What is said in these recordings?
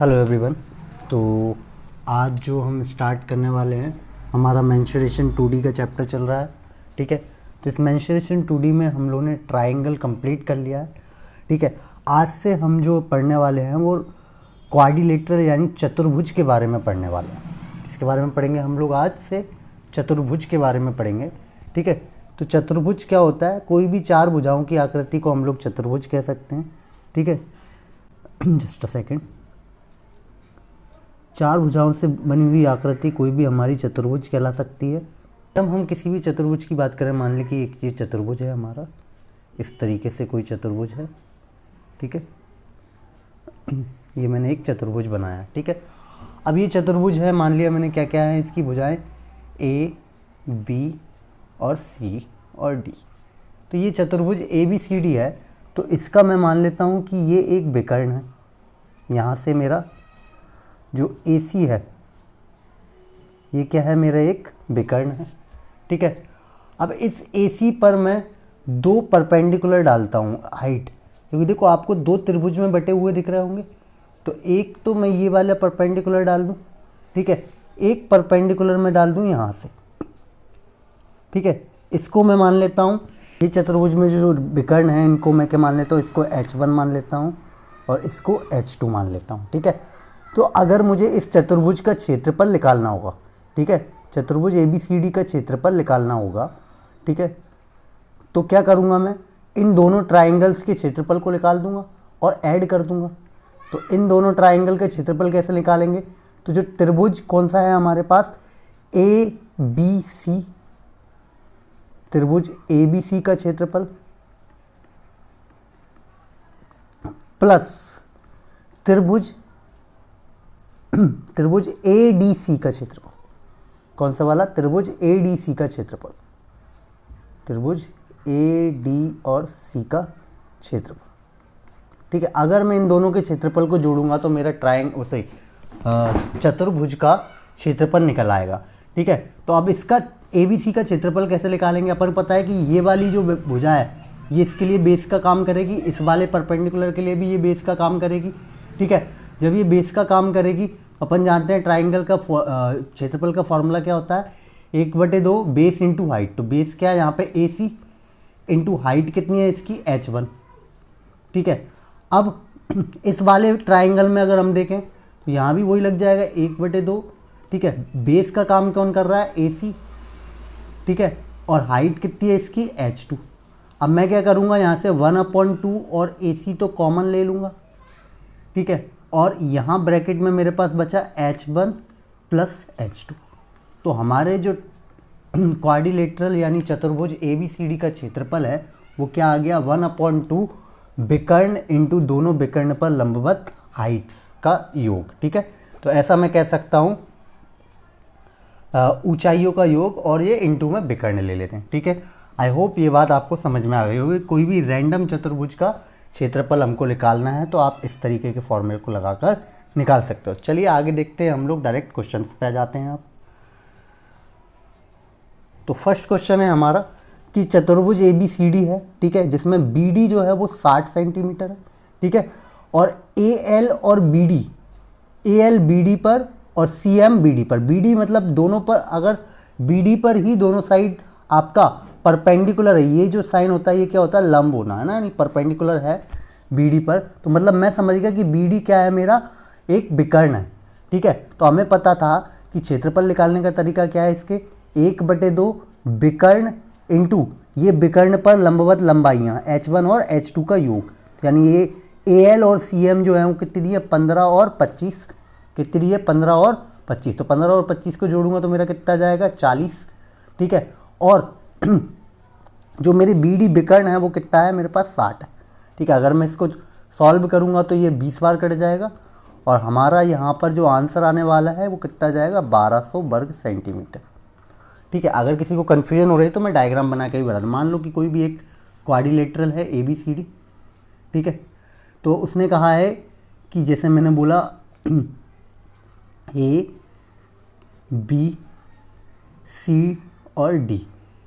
Hello everyone. तो आज जो हम स्टार्ट करने वाले हैं, हमारा मेंसुरेशन 2D का चैप्टर चल रहा है। ठीक है, तो इस मेंसुरेशन 2D में हम लोगों ने ट्रायंगल कंप्लीट कर लिया है। ठीक है, आज से हम जो पढ़ने वाले हैं वो क्वाड्रिलेटरल यानी चतुर्भुज के बारे में पढ़ने वाले हैं। इसके बारे में पढ़ेंगे हम लोग, आज से चतुर्भुज के बारे में पढ़ेंगे। ठीक है, तो चतुर्भुज क्या होता है? कोई भी चार भुजाओं की आकृति को हम लोग चतुर्भुज कह सकते हैं। ठीक है, जस्ट अ सेकेंड। चार भुजाओं से बनी हुई आकृति कोई भी हमारी चतुर्भुज कहला सकती है। जब हम किसी भी चतुर्भुज की बात करें, मान लें कि एक ये चतुर्भुज है हमारा, इस तरीके से कोई चतुर्भुज है। ठीक है, ये मैंने एक चतुर्भुज बनाया। ठीक है, अब ये चतुर्भुज है, मान लिया मैंने क्या क्या है इसकी भुजाएं, ए बी और सी और डी। तो ये चतुर्भुज ए बी सी डी है, तो इसका मैं मान लेता हूँ कि ये एक विकर्ण है। यहाँ से मेरा जो AC है ये क्या है? मेरा एक विकर्ण है। ठीक है, अब इस AC पर मैं दो परपेंडिकुलर डालता हूँ हाइट, क्योंकि देखो आपको दो त्रिभुज में बटे हुए दिख रहे होंगे। तो एक तो मैं ये वाला परपेंडिकुलर डाल दूँ, ठीक है, एक परपेंडिकुलर मैं डाल दूँ यहाँ से। ठीक है, इसको मैं मान लेता हूँ, ये चतुर्भुज में जो विकर्ण है इनको मैं क्या मान लेता हूँ? इसको H1 मान लेता हूँ और इसको H2 मान लेता हूँ। ठीक है, तो अगर मुझे इस चतुर्भुज का क्षेत्रफल निकालना होगा, ठीक है, चतुर्भुज ABCD का क्षेत्रफल निकालना होगा, ठीक है, तो क्या करूँगा मैं? इन दोनों ट्राइंगल्स के क्षेत्रफल को निकाल दूंगा और ऐड कर दूंगा। तो इन दोनों ट्राइंगल के क्षेत्रफल कैसे निकालेंगे? तो जो त्रिभुज कौन सा है हमारे पास, ABC, त्रिभुज ABC का क्षेत्रफल प्लस त्रिभुज ADC का क्षेत्रफल। कौन सा वाला? त्रिभुज ADC का क्षेत्रफल, त्रिभुज AD और C का क्षेत्रफल। ठीक है, अगर मैं इन दोनों के क्षेत्रफल को जोड़ूंगा तो मेरा चतुर्भुज का क्षेत्रफल निकल आएगा। ठीक है, तो अब इसका ABC का क्षेत्रफल कैसे निकालेंगे? अपन पता है कि ये वाली जो भुजा है ये इसके लिए बेस का काम करेगी, इस वाले परपेंडिकुलर के लिए भी ये बेस का काम करेगी। ठीक है, जब ये बेस का काम करेगी, अपन जानते हैं ट्राइंगल का क्षेत्रफल का फॉर्मूला क्या होता है, 1/2 बेस इंटू हाइट। तो बेस क्या है यहाँ पे? AC इंटू हाइट कितनी है इसकी? H1। ठीक है, अब इस वाले ट्राइंगल में अगर हम देखें तो यहाँ भी वही लग जाएगा 1/2। ठीक है, बेस का काम कौन कर रहा है? AC। ठीक है, और हाइट कितनी है इसकी? H2। अब मैं क्या करूँगा, यहाँ से 1/2 और AC तो कॉमन ले लूँगा। ठीक है, और यहाँ ब्रैकेट में मेरे पास बचा H1 प्लस H2। तो हमारे जो क्वाड्रिलेटरल यानी चतुर्भुज ABCD का क्षेत्रफल है वो क्या आ गया? 1/2 विकर्ण इंटू दोनों विकर्ण पर लंबवत हाइट्स का योग। ठीक है, तो ऐसा मैं कह सकता हूँ ऊंचाइयों का योग, और ये इंटू में विकर्ण ले लेते हैं। ठीक है, आई होप ये बात आपको समझ में आ गई होगी। कोई भी रैंडम चतुर्भुज का क्षेत्रफल हमको निकालना है तो आप इस तरीके के फॉर्मूले को लगाकर निकाल सकते हो। चलिए आगे देखते हैं, हम लोग डायरेक्ट क्वेश्चन पे आ जाते हैं। आप तो फर्स्ट क्वेश्चन है हमारा कि चतुर्भुज ABCD है, ठीक है, जिसमें BD जो है वो 60 सेंटीमीटर है। ठीक है, और AL और BD, AL BD पर और CM BD पर, BD मतलब दोनों पर, अगर BD पर ही दोनों साइड आपका परपेंडिकुलर है, ये जो साइन होता है ये क्या होता है? लंब होना है ना, यानी परपेंडिकुलर है BD पर, तो मतलब मैं समझ गया कि BD क्या है? मेरा एक विकर्ण है। ठीक है, तो हमें पता था कि क्षेत्रफल निकालने का तरीका क्या है इसके, 1/2 विकर्ण इंटू ये विकर्ण पर लंबवत लंबाइयाँ H1 और H2 का योग, यानी ये AL और CM जो है वो कितनी दी है? 15 और 25। कितनी दी है? 15 और 25। तो 15 और 25 को जोड़ूंगा तो मेरा कितना जाएगा? 40। ठीक है, और जो मेरी BD विकर्ण है वो कितना है? मेरे पास 60 है। ठीक है, अगर मैं इसको सॉल्व करूंगा तो ये 20 बार कट जाएगा, और हमारा यहाँ पर जो आंसर आने वाला है वो कितना जाएगा? 1200 वर्ग सेंटीमीटर। ठीक है, अगर किसी को कन्फ्यूजन हो रही है तो मैं डायग्राम बना के भी बता दूँ। मान लो कि कोई भी एक क्वाड्रिलेटरल है ABCD, ठीक है, तो उसने कहा है कि जैसे मैंने बोला A B C और D,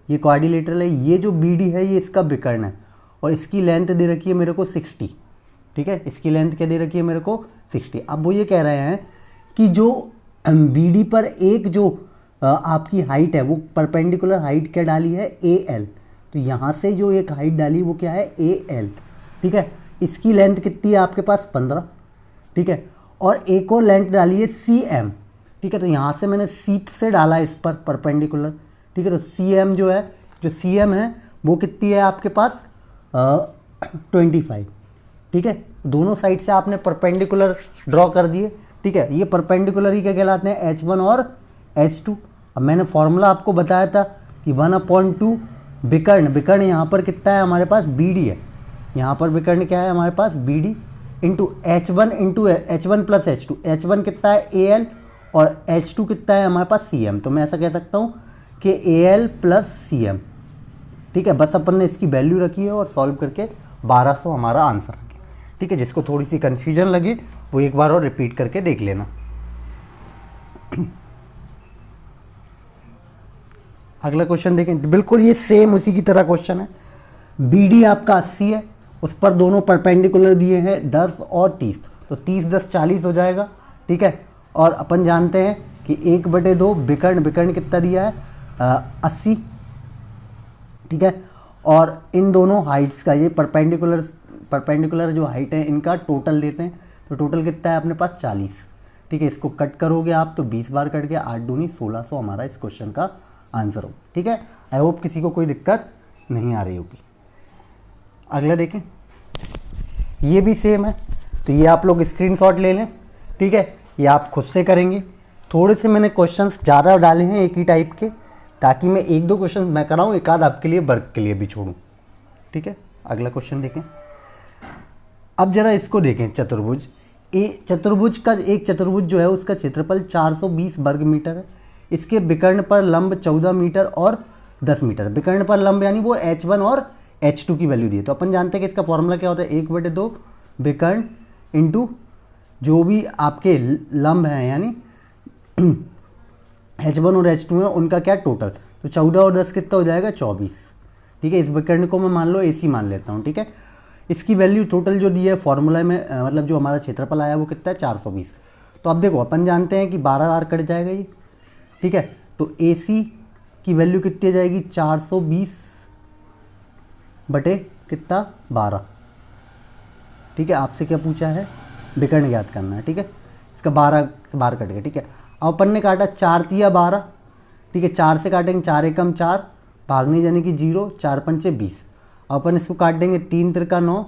ये क्वाड्रिलेटरल है। ये जो BD है ये इसका विकर्ण है, और इसकी लेंथ दे रखी है मेरे को 60। ठीक है। इसकी लेंथ क्या दे रखी है मेरे को 60। अब वो ये कह रहे हैं कि जो BD पर एक जो आपकी हाइट है वो परपेंडिकुलर हाइट क्या डाली है AL, तो यहाँ से जो एक हाइट डाली वो क्या है AL, ठीक है। इसकी लेंथ कितनी है आपके पास 15, ठीक है। और एक और लेंथ डाली है CM, ठीक है। तो यहाँ से मैंने C से डाला इस पर परपेंडिकुलर, ठीक है। तो CM जो है, जो CM है वो कितनी है आपके पास 25, ठीक है। दोनों साइड से आपने परपेंडिकुलर ड्रॉ कर दिए, ठीक है। ये परपेंडिकुलर ही क्या कहलाते हैं H1 और H2। अब मैंने फॉर्मूला आपको बताया था कि 1/2 विकर्ण यहाँ पर कितना है हमारे पास BD है, यहाँ पर विकर्ण क्या है हमारे पास BD into H1 plus H2। H1 कितना है AL और H2 कितना है हमारे पास CM। तो मैं ऐसा कह सकता हूँ कि AL प्लस CM, ठीक है। बस अपन ने इसकी वैल्यू रखी है और सॉल्व करके 1200 हमारा आंसर आ गया, ठीक है। जिसको थोड़ी सी कन्फ्यूजन लगे वो एक बार और रिपीट करके देख लेना। अगला क्वेश्चन देखें, बिल्कुल ये सेम उसी की तरह क्वेश्चन है। BD आपका 80 है, उस पर दोनों परपेंडिकुलर दिए हैं 10 और 30, तो 30 10 40 हो जाएगा, ठीक है। और अपन जानते हैं कि 1/2 विकर्ण कितना दिया है 80, ठीक है। और इन दोनों हाइट्स का ये परपेंडिकुलर जो हाइट है इनका टोटल देते हैं, तो टोटल कितना है अपने पास 40, ठीक है। इसको कट करोगे आप तो 20 बार कट गया, 8 दूनी 1600 हमारा इस क्वेश्चन का आंसर हो, ठीक है। आई होप किसी को कोई दिक्कत नहीं आ रही होगी। अगला देखें, ये भी सेम है, तो ये आप लोग स्क्रीनशॉट ले लें, ठीक है। ये आप खुद से करेंगे। थोड़े से मैंने क्वेश्चंस ज़्यादा डाले हैं एक ही टाइप के, ताकि मैं 1-2 क्वेश्चंस मैं कराऊँ, एक आध आपके लिए वर्क के लिए भी छोड़ूँ, ठीक है। अगला क्वेश्चन देखें। अब जरा इसको देखें, चतुर्भुज एक चतुर्भुज जो है उसका क्षेत्रफल 420 वर्ग मीटर है। इसके विकर्ण पर लंब 14 मीटर और 10 मीटर। विकर्ण पर लंब यानी वो H1 और H2 की वैल्यू दी है। तो अपन जानते हैं कि इसका फॉर्मूला क्या होता है, 1/2 विकर्ण इंटू जो भी आपके लंब हैं यानी H1 और H2 है उनका क्या टोटल, तो 14 और 10 कितना हो जाएगा 24, ठीक है। इस विकर्ण को मैं मान लो AC मान लेता हूँ, ठीक है। इसकी वैल्यू टोटल जो दी है फॉर्मूला में, मतलब जो हमारा क्षेत्रफल आया वो कितना है 420। तो अब देखो अपन जानते हैं कि 12 बार कट जाएगा ये, ठीक है। तो AC की वैल्यू कितनी आ जाएगी 420 बटे कितना 12, ठीक है। आपसे क्या पूछा है, विकर्ण ज्ञात करना है, ठीक है। इसका 12 से बाहर कट गया, ठीक है। अब अपन ने काटा 4 तिया 12, ठीक है। 4 से काटेंगे 4 एकम 4, भागने जाने की 0, 4 पंचे 20। अब अपन इसको काट देंगे 3 तिरका 9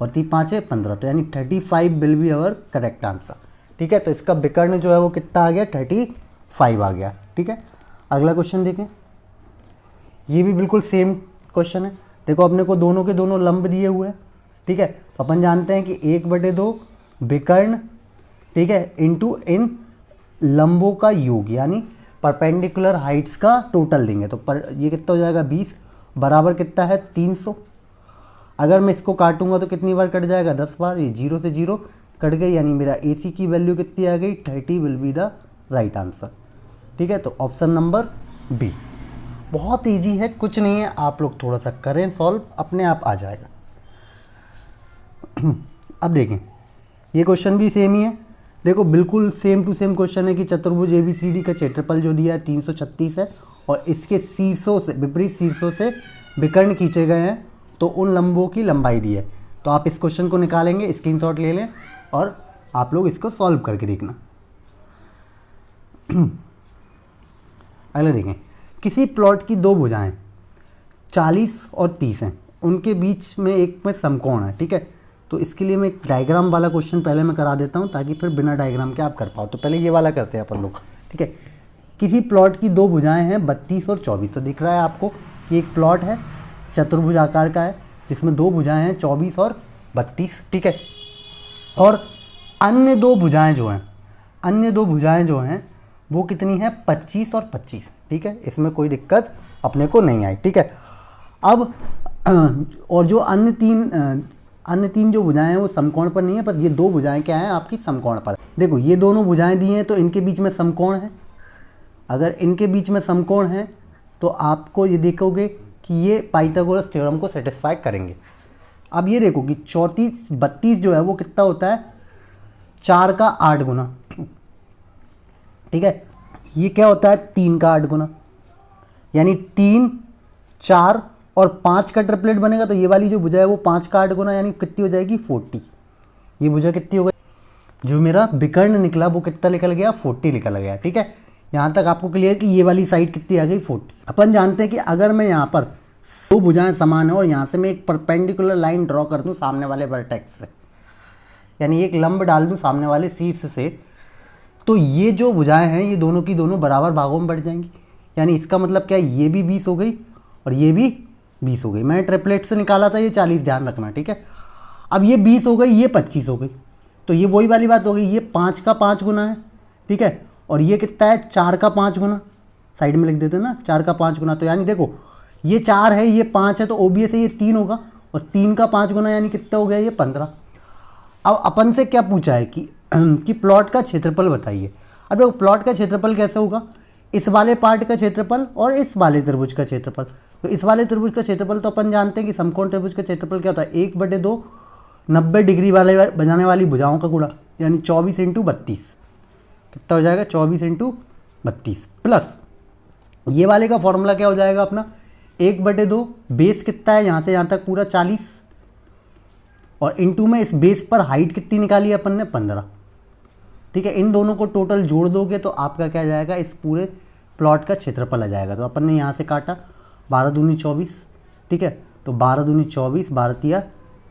और 3 पाँचे 15, तो यानी 35 will be our correct answer, ठीक है। तो इसका विकर्ण जो है वो कितना आ गया 35 आ गया, ठीक है। अगला क्वेश्चन देखें, ये भी बिल्कुल सेम क्वेश्चन है। देखो अपने को दोनों के दोनों लंब दिए हुए हैं, ठीक है। तो अपन जानते हैं कि 1/2 विकर्ण, ठीक है, इंटू इन लंबों का योग यानी परपेंडिकुलर हाइट्स का टोटल देंगे। तो ये कितना हो जाएगा 20 बराबर कितना है 300। अगर मैं इसको काटूंगा तो कितनी बार कट जाएगा 10 बार, ये 0 से 0 कट गई, यानी मेरा AC की वैल्यू कितनी आ गई 30 will be the right answer, ठीक है। तो ऑप्शन नंबर B बहुत इजी है, कुछ नहीं है, आप लोग थोड़ा सा करें सॉल्व, अपने आप आ जाएगा। अब देखें, ये क्वेश्चन भी सेम ही है। देखो बिल्कुल सेम टू सेम क्वेश्चन है कि चतुर्भुज ABCD का क्षेत्रफल जो दिया है 336 है और इसके शीर्षों से, विपरीत शीर्षों से विकर्ण खींचे गए हैं, तो उन लंबों की लंबाई दी है। तो आप इस क्वेश्चन को निकालेंगे, स्क्रीनशॉट ले लें और आप लोग इसको सॉल्व करके देखना। अगला देखें, किसी प्लॉट की दो भुजाएं 40 और 30 हैं, उनके बीच में एक में समकोण है, ठीक है। तो इसके लिए मैं एक डायग्राम वाला क्वेश्चन पहले मैं करा देता हूं ताकि फिर बिना डायग्राम के आप कर पाओ। तो पहले ये वाला करते हैं अपन लोग, ठीक है। किसी प्लॉट की दो भुजाएं हैं 32 और 24। तो दिख रहा है आपको कि एक प्लॉट है चतुर्भुज आकार का है जिसमें दो भुजाएं हैं 24 और 32, ठीक है। और अन्य दो भुजाएं जो हैं वो कितनी है 25 और 25, ठीक है। इसमें कोई दिक्कत अपने को नहीं आई, ठीक है। अब और जो अन्य तीन जो भुजाएं हैं वो समकोण पर नहीं है, पर ये दो भुजाएं क्या हैं आपकी समकोण पर। देखो ये दोनों भुजाएं दी हैं तो इनके बीच में समकोण है। अगर इनके बीच में समकोण है तो आपको ये देखोगे कि ये पाइथागोरस थ्योरम को सेटिस्फाई करेंगे। अब ये देखो कि 32 जो है वो कितना होता है, 4 का 8 गुना, ठीक है। ये क्या होता है, 3 का 8 गुना, यानी 3, 4 और 5 का ट्रिपलेट बनेगा। तो ये वाली जो भुजा है वो 5 का 8 गुना, यानी कितनी हो जाएगी 40। ये भुजा कितनी हो गई, जो मेरा विकर्ण निकला वो कितना निकल गया, 40 निकल गया, ठीक है। यहाँ तक आपको क्लियर कि ये वाली साइड कितनी आ गई, 40। अपन जानते हैं कि अगर मैं यहाँ पर 2 भुजाएं समान है और यहाँ से मैं एक परपेंडिकुलर लाइन ड्रॉ कर दूँ सामने वाले वर्टेक्स से, यानी एक लंब डाल दूँ सामने वाले शीर्ष से, तो ये जो भुजाएं हैं ये दोनों की दोनों बराबर भागों में बढ़ जाएंगी। यानी इसका मतलब क्या है, ये भी 20 हो गई और ये भी 20 हो गई। मैंने ट्रिपलेट से निकाला था ये 40, ध्यान रखना, ठीक है। अब ये 20 हो गई, ये 25 हो गई, तो ये वही वाली बात हो गई, ये 5 का 5 गुना है, ठीक है। और ये कितना है, 4 का 5 गुना, साइड में लिख देते हैं ना, 4 का 5 गुना। तो यानी देखो ये 4 है, ये 5 है, तो ओबीएस है ये 3 होगा, और 3 का 5 गुना यानी कितना हो गया, ये 15। अब अपन से क्या पूछा है कि प्लॉट का क्षेत्रफल बताइए। अब देखो प्लॉट का क्षेत्रफल कैसे होगा, इस वाले पार्ट का क्षेत्रफल और इस वाले त्रिभुज का क्षेत्रफल। तो इस वाले त्रिभुज का क्षेत्रफल तो अपन जानते हैं कि समकोण त्रिभुज का क्षेत्रफल क्या होता है, 1/2 90 डिग्री वाले बनाने वाली भुजाओं का गुणा, यानी 24 × 32 कितना हो जाएगा, 24 × 32 प्लस ये वाले का फॉर्मूला क्या हो जाएगा अपना, 1/2 बेस कितना है यहाँ से यहाँ तक पूरा 40, और इंटू में इस बेस पर हाइट कितनी निकाली है अपन ने, 15, ठीक है। इन दोनों को टोटल जोड़ दोगे तो आपका क्या जाएगा, इस पूरे प्लॉट का क्षेत्रफल आ जाएगा। तो अपन ने यहाँ से काटा 12 दूनी 24, ठीक है। तो 12 दूनी 24, 12 तिया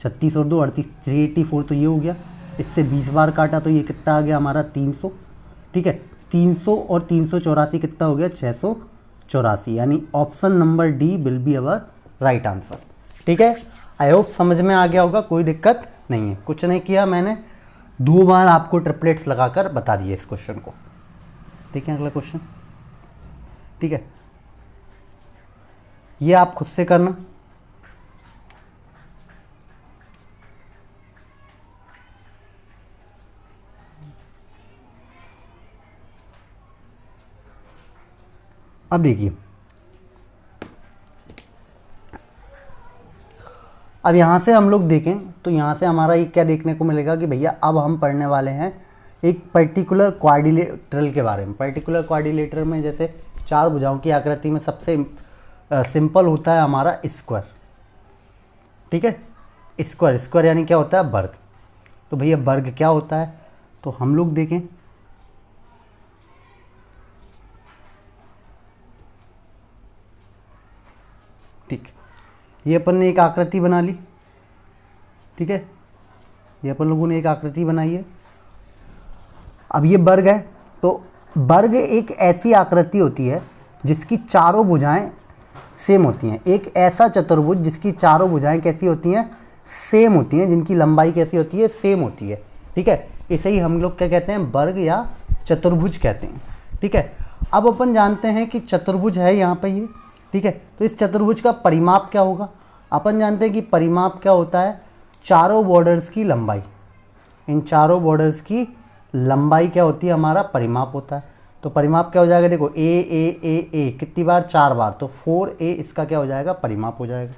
36 और 2 38, 384, तो ये हो गया। इससे 20 बार काटा तो ये कितना आ गया हमारा, 300, ठीक है। 300 और 384 कितना हो गया, 684, यानी option number D will be our right answer, ठीक है। आई होप समझ में आ गया होगा, कोई दिक्कत नहीं है। कुछ नहीं किया मैंने, 2 बार आपको ट्रिपलेट्स लगाकर बता दिए इस क्वेश्चन को, ठीक है। अगला क्वेश्चन, ठीक है, ये आप खुद से करना। अब देखिए, अब यहाँ से हम लोग देखें तो यहाँ से हमारा ये क्या देखने को मिलेगा कि भैया अब हम पढ़ने वाले हैं एक पर्टिकुलर क्वाड्रिलेटरल के बारे में। पर्टिकुलर क्वाड्रिलेटरल में जैसे 4 भुजाओं की आकृति में सबसे सिंपल होता है हमारा स्क्वायर, ठीक है। स्क्वायर, स्क्वायर यानी क्या होता है, वर्ग। तो भैया वर्ग क्या होता है, तो हम लोग देखें, ठीक, ये अपन ने एक आकृति बना ली, ठीक है। ये अपन लोगों ने एक आकृति बनाई है। अब ये वर्ग है, तो वर्ग एक ऐसी आकृति होती है जिसकी चारों भुजाएं सेम होती हैं। एक ऐसा चतुर्भुज जिसकी चारों भुजाएं कैसी होती हैं, सेम होती हैं, जिनकी लंबाई कैसी होती है, सेम होती है, ठीक है। इसे ही हम लोग क्या कहते हैं, वर्ग या चतुर्भुज कहते हैं, ठीक है। अब अपन जानते हैं कि चतुर्भुज है यहाँ पर ये, ठीक है। तो इस चतुर्भुज का परिमाप क्या होगा, अपन जानते हैं कि परिमाप क्या होता है, चारों बॉर्डर्स की लंबाई। इन चारों बॉर्डर्स की लंबाई क्या होती है, हमारा परिमाप होता है। तो परिमाप क्या हो जाएगा, देखो ए कितनी बार, 4 बार, तो 4a इसका क्या हो जाएगा, परिमाप हो जाएगा,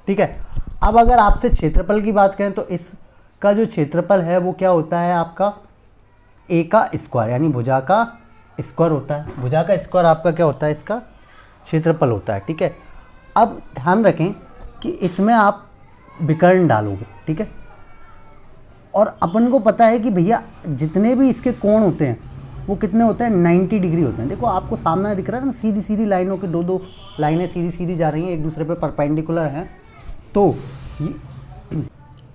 ठीक है। अब अगर आपसे क्षेत्रफल की बात करें तो इसका जो क्षेत्रफल है वो क्या होता है आपका, a का स्क्वायर, यानी भुजा का स्क्वायर होता है। भुजा का स्क्वायर आपका क्या होता है, इसका क्षेत्रफल होता है, ठीक है। अब ध्यान रखें कि इसमें आप विकर्ण डालोगे, ठीक है। और अपन को पता है कि भैया जितने भी इसके कोण होते हैं वो कितने होते हैं, 90 डिग्री होते हैं। देखो आपको सामने दिख रहा है ना, सीधी सीधी लाइनों के 2-2 लाइनें सीधी सीधी जा रही हैं, एक दूसरे पे परपेंडिकुलर हैं। तो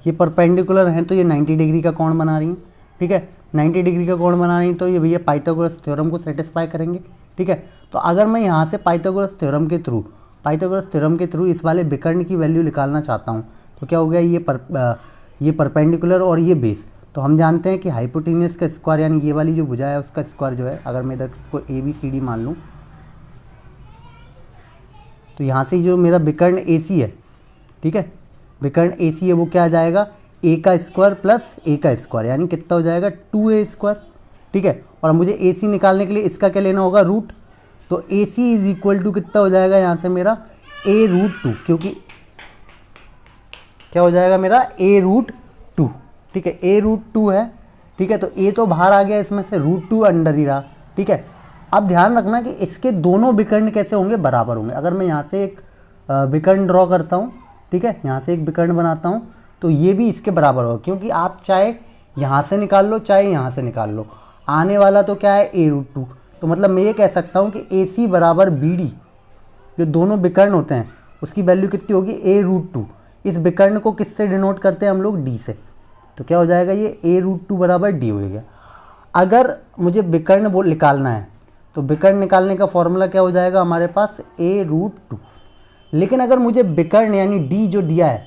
ये परपेंडिकुलर हैं, तो ये 90 डिग्री का कोण बना रही हैं, ठीक है। 90 डिग्री का कोण बना रही हैं, तो ये भैया पाइथागोरस थ्योरम को सेटिस्फाई करेंगे, ठीक है। तो अगर मैं यहाँ से पाइथागोरस थ्योरम के थ्रू इस वाले विकर्ण की वैल्यू निकालना चाहता हूँ, तो क्या हो गया, ये परपेंडिकुलर और ये बेस। तो हम जानते हैं कि हाइपोटेन्यूस का स्क्वायर, यानी ये वाली जो भुजा है उसका स्क्वायर जो है, अगर मैं इधर इसको ABCD मान लूँ, तो यहाँ से जो मेरा विकर्ण AC है, ठीक है, विकर्ण AC है, वो क्या आ जाएगा, a का स्क्वायर प्लस a का स्क्वायर, यानी कितना हो जाएगा, 2a स्क्वायर, ठीक है। और मुझे AC निकालने के लिए इसका क्या लेना होगा, रूट। तो AC इज इक्वल टू कितना हो जाएगा यहाँ से मेरा a√2, क्योंकि क्या हो जाएगा मेरा a√2। ठीक है, a√2 है। ठीक है, तो a तो बाहर आ गया इसमें से, √2 अंडर ही रहा। ठीक है, अब ध्यान रखना कि इसके दोनों विकर्ण कैसे होंगे, बराबर होंगे। अगर मैं यहाँ से एक विकर्ण ड्रॉ करता हूँ, ठीक है, यहाँ से एक विकर्ण बनाता हूँ, तो ये भी इसके बराबर होगा, क्योंकि आप चाहे यहाँ से निकाल लो चाहे यहाँ से निकाल लो, आने वाला तो क्या है a√2। तो मतलब मैं ये कह सकता हूँ कि AC बराबर BD, जो दोनों विकर्ण होते हैं उसकी वैल्यू कितनी होगी, a√2। इस विकर्ण को किससे डिनोट करते हैं हम लोग, D से। तो क्या हो जाएगा, ये a√2 बराबर D हो गया। अगर मुझे विकर्ण वो निकालना है तो विकर्ण निकालने का फॉर्मूला क्या हो जाएगा हमारे पास, a√2। लेकिन अगर मुझे विकर्ण यानी D जो दिया है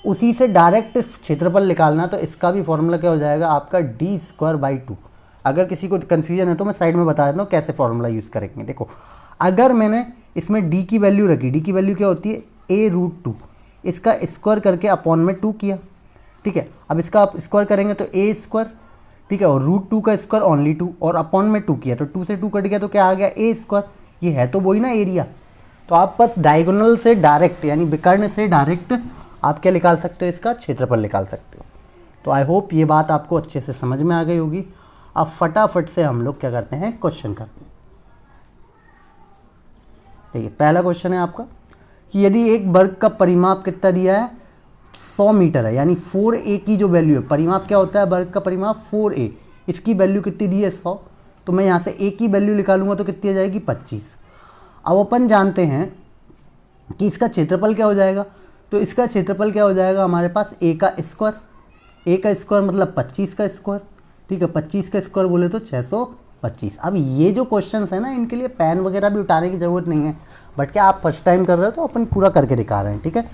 उसी से डायरेक्ट क्षेत्रफल निकालना, तो इसका भी फॉर्मूला क्या हो जाएगा आपका, d²/2। अगर किसी को कन्फ्यूजन है तो मैं साइड में बता देता हूँ कैसे फॉर्मूला यूज़ करेंगे। देखो, अगर मैंने इसमें d की वैल्यू रखी, d की वैल्यू क्या होती है, a√2, इसका स्क्वायर करके अपॉन में 2 किया। ठीक है, अब इसका आप स्क्वायर करेंगे तो a²। ठीक है, और √2 का स्क्वायर ओनली 2, और अपॉन में 2 किया तो 2 से 2 कट गया तो क्या आ गया, a²। ये है तो वही ना एरिया। तो आप बस डायगोनल से डायरेक्ट यानी विकर्ण से डायरेक्ट आप क्या निकाल सकते हो, इसका क्षेत्रफल निकाल सकते हो। तो आई होप ये बात आपको अच्छे से समझ में आ गई होगी। अब फटाफट से हम लोग क्या करते हैं, क्वेश्चन करते हैं। देखिए, पहला क्वेश्चन है आपका कि यदि एक वर्ग का परिमाप कितना दिया है, 100 मीटर है, यानी 4a की जो वैल्यू है, परिमाप क्या होता है वर्ग का परिमाप 4a, इसकी वैल्यू कितनी दी है 100। तो मैं यहाँ से a की वैल्यू निकालूंगा तो कितनी आ जाएगी, 25। अब अपन जानते हैं कि इसका क्षेत्रफल क्या हो जाएगा, तो इसका क्षेत्रफल क्या हो जाएगा हमारे पास, a का स्क्वायर। a का स्क्वायर मतलब 25 का स्क्वायर। ठीक है, 25 का स्क्वायर बोले तो 625। अब ये जो क्वेश्चन है ना, इनके लिए पेन वगैरह भी उठाने की ज़रूरत नहीं है, बट क्या आप फर्स्ट टाइम कर रहे हो तो अपन पूरा करके दिखा रहे हैं। ठीक है,